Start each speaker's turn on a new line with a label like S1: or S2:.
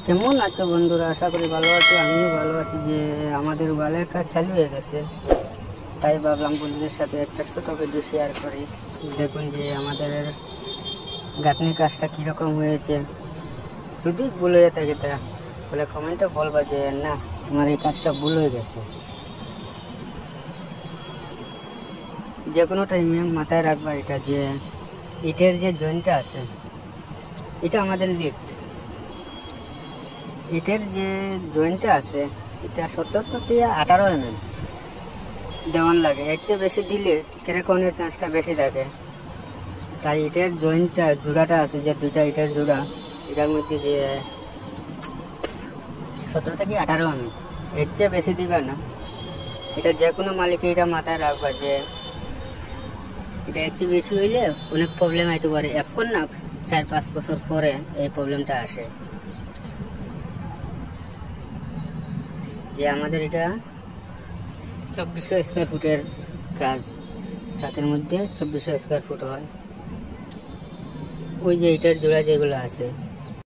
S1: কেমন আছো বন্ধুরা? আশা করি ভালো আছো। আমিও ভালো আছি। যে আমাদের ওয়ালের কাজ চালু হয়ে গেছে, তাই ভাবলাম বন্ধুদের সাথে একটা ছোটো ভিডিও শেয়ার করি। দেখুন যে আমাদের গাঁথনি কাজটা কীরকম হয়েছে। যদি ভুল হয়ে থাকে তা বলে কমেন্টে বলবা যে না, তোমার এই কাজটা ভুল হয়ে গেছে। যে কোনো টাইমে মাথায় রাখবা এটা, যে ইটের যে জয়েন্টটা আছে, এটা আমাদের লিফট, ইটের যে জয়েন্টটা আছে এটা 70 থেকে 18 mm দেওয়ান লাগে। এর চেয়ে বেশি দিলে ক্র্যাকনের চান্সটা বেশি থাকে। তাই ইটের জয়েন্টটা জোড়াটা আছে, যে দুইটা ইটের জোড়া, এটার মধ্যে যে 17 থেকে 18 mm, এর চেয়ে বেশি দিবা না। এটা যে কোনো মালিকে এটা মাথায় রাখবা যে এটা এর চেয়ে বেশি হইলে অনেক প্রবলেম আইতে পারে। এখন না, 4-5 বছর পরে এই প্রবলেমটা আসে। যে আমাদের এটা 2400 স্কোয়ার ফুটের কাজ, ছাদের মধ্যে 2400 স্কোয়ার ফুট হয়। ওই যে ইটার জোড়া যেগুলো আছে